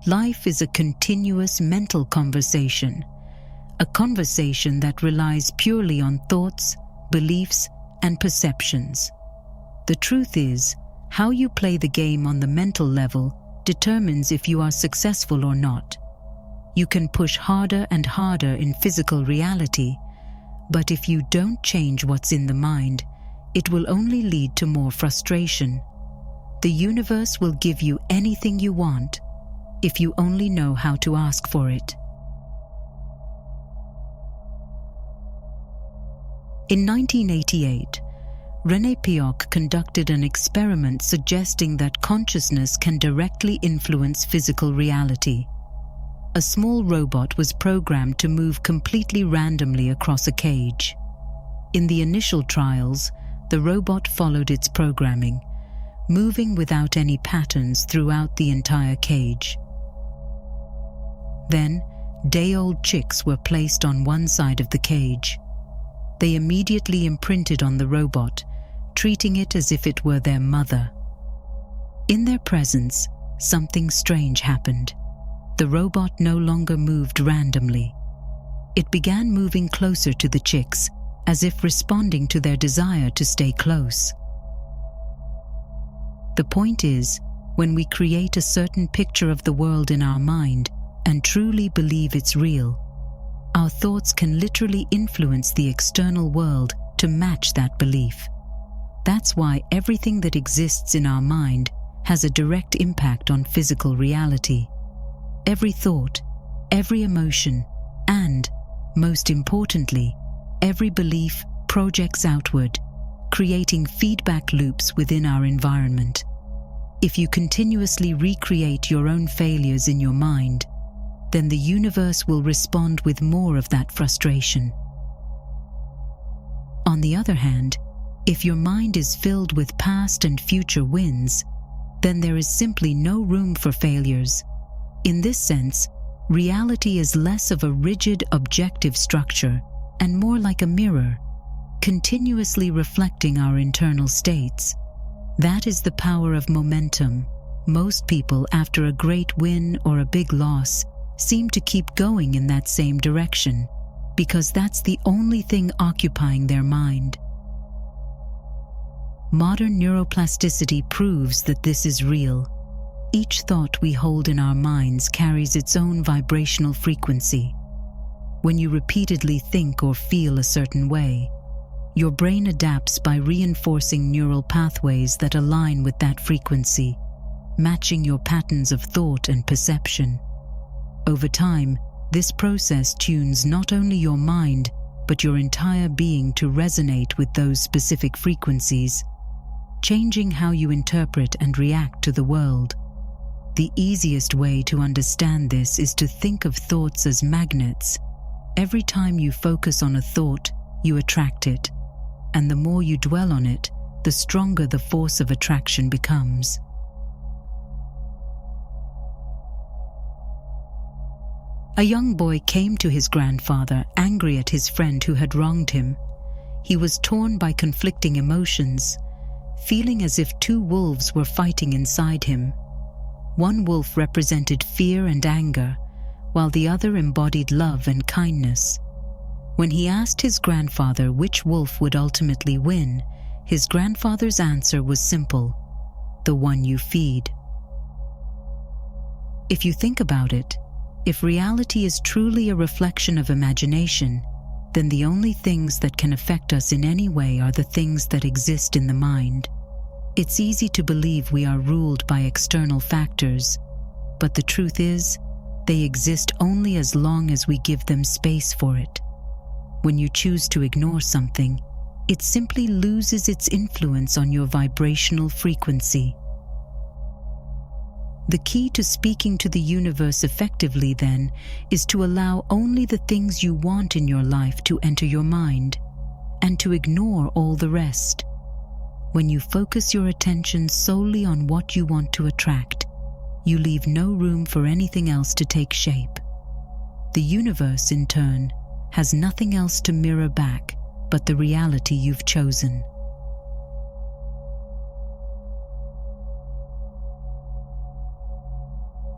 Life is a continuous mental conversation, a conversation that relies purely on thoughts, beliefs, and perceptions. The truth is, how you play the game on the mental level determines if you are successful or not. You can push harder and harder in physical reality, but if you don't change what's in the mind, it will only lead to more frustration. The universe will give you anything you want, if you only know how to ask for it. In 1988, René Piot conducted an experiment suggesting that consciousness can directly influence physical reality. A small robot was programmed to move completely randomly across a cage. In the initial trials, the robot followed its programming, moving without any patterns throughout the entire cage. Then, day-old chicks were placed on one side of the cage. They immediately imprinted on the robot, treating it as if it were their mother. In their presence, something strange happened. The robot no longer moved randomly. It began moving closer to the chicks, as if responding to their desire to stay close. The point is, when we create a certain picture of the world in our mind and truly believe it's real, our thoughts can literally influence the external world to match that belief. That's why everything that exists in our mind has a direct impact on physical reality. Every thought, every emotion, and, most importantly, every belief projects outward, creating feedback loops within our environment. If you continuously recreate your own failures in your mind, then the universe will respond with more of that frustration. On the other hand, if your mind is filled with past and future wins, then there is simply no room for failures. In this sense, reality is less of a rigid, objective structure and more like a mirror, continuously reflecting our internal states. That is the power of momentum. Most people, after a great win or a big loss, seem to keep going in that same direction, because that's the only thing occupying their mind. Modern neuroplasticity proves that this is real. Each thought we hold in our minds carries its own vibrational frequency. When you repeatedly think or feel a certain way, your brain adapts by reinforcing neural pathways that align with that frequency, matching your patterns of thought and perception. Over time, this process tunes not only your mind, but your entire being to resonate with those specific frequencies, changing how you interpret and react to the world. The easiest way to understand this is to think of thoughts as magnets. Every time you focus on a thought, you attract it, and the more you dwell on it, the stronger the force of attraction becomes. A young boy came to his grandfather, angry at his friend who had wronged him. He was torn by conflicting emotions, feeling as if two wolves were fighting inside him. One wolf represented fear and anger, while the other embodied love and kindness. When he asked his grandfather which wolf would ultimately win, his grandfather's answer was simple: the one you feed. If you think about it, if reality is truly a reflection of imagination, then the only things that can affect us in any way are the things that exist in the mind. It's easy to believe we are ruled by external factors, but the truth is, they exist only as long as we give them space for it. When you choose to ignore something, it simply loses its influence on your vibrational frequency. The key to speaking to the universe effectively, then, is to allow only the things you want in your life to enter your mind, and to ignore all the rest. When you focus your attention solely on what you want to attract, you leave no room for anything else to take shape. The universe, in turn, has nothing else to mirror back but the reality you've chosen.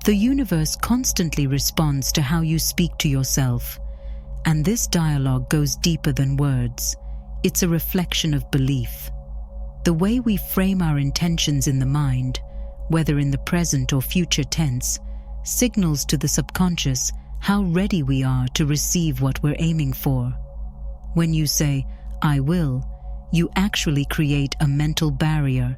The universe constantly responds to how you speak to yourself, and this dialogue goes deeper than words. It's a reflection of belief. The way we frame our intentions in the mind, whether in the present or future tense, signals to the subconscious how ready we are to receive what we're aiming for. When you say, "I will," you actually create a mental barrier,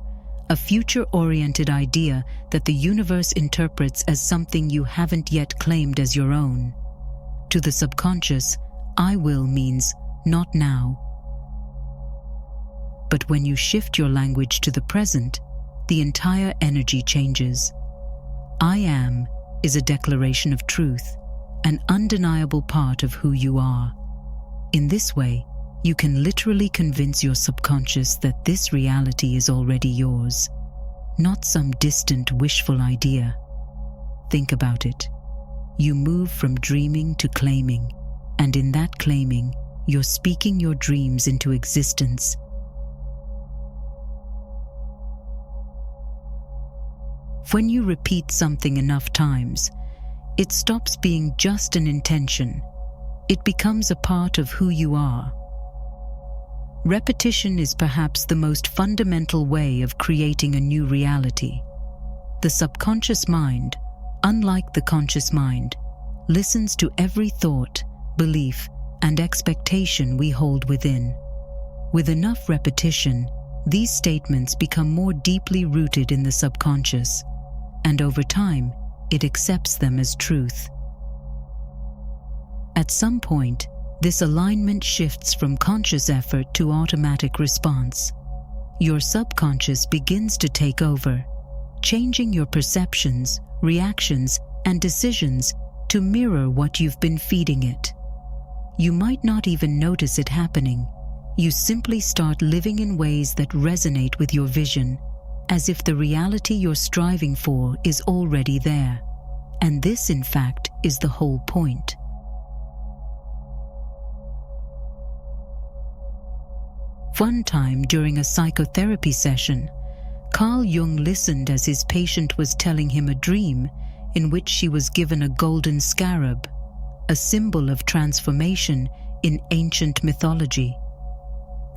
a future-oriented idea that the universe interprets as something you haven't yet claimed as your own. To the subconscious, "I will" means "not now." But when you shift your language to the present, the entire energy changes. "I am" is a declaration of truth, an undeniable part of who you are. In this way, you can literally convince your subconscious that this reality is already yours, not some distant wishful idea. Think about it. You move from dreaming to claiming, and in that claiming, you're speaking your dreams into existence. When you repeat something enough times, it stops being just an intention. It becomes a part of who you are. Repetition is perhaps the most fundamental way of creating a new reality. The subconscious mind, unlike the conscious mind, listens to every thought, belief, and expectation we hold within. With enough repetition, these statements become more deeply rooted in the subconscious, and over time, it accepts them as truth. At some point, this alignment shifts from conscious effort to automatic response. Your subconscious begins to take over, changing your perceptions, reactions, and decisions to mirror what you've been feeding it. You might not even notice it happening. You simply start living in ways that resonate with your vision, as if the reality you're striving for is already there. And this, in fact, is the whole point. One time during a psychotherapy session, Carl Jung listened as his patient was telling him a dream in which she was given a golden scarab, a symbol of transformation in ancient mythology.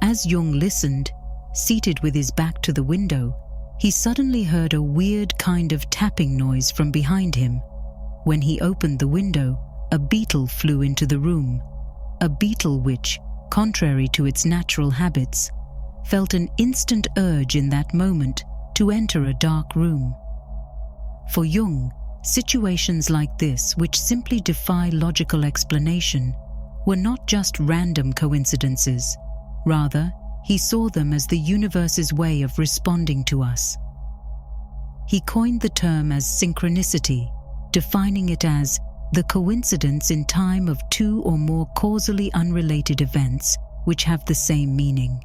As Jung listened, seated with his back to the window, he suddenly heard a weird kind of tapping noise from behind him. When he opened the window, a beetle flew into the room, a beetle which, contrary to its natural habits, felt an instant urge in that moment to enter a dark room. For Jung, situations like this, which simply defy logical explanation, were not just random coincidences. Rather, he saw them as the universe's way of responding to us. He coined the term as synchronicity, defining it as the coincidence in time of two or more causally unrelated events which have the same meaning.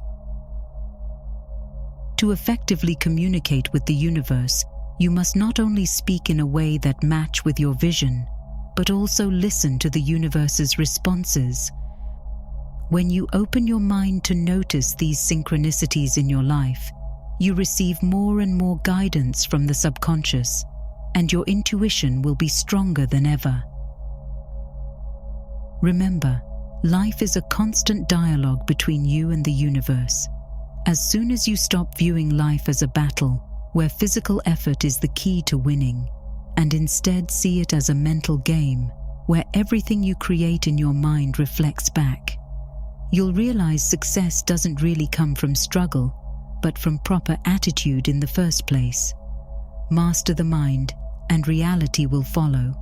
To effectively communicate with the universe, you must not only speak in a way that match with your vision, but also listen to the universe's responses. When you open your mind to notice these synchronicities in your life, you receive more and more guidance from the subconscious, and your intuition will be stronger than ever. Remember, life is a constant dialogue between you and the universe. As soon as you stop viewing life as a battle, where physical effort is the key to winning, and instead see it as a mental game, where everything you create in your mind reflects back, you'll realize success doesn't really come from struggle, but from proper attitude in the first place. Master the mind, and reality will follow.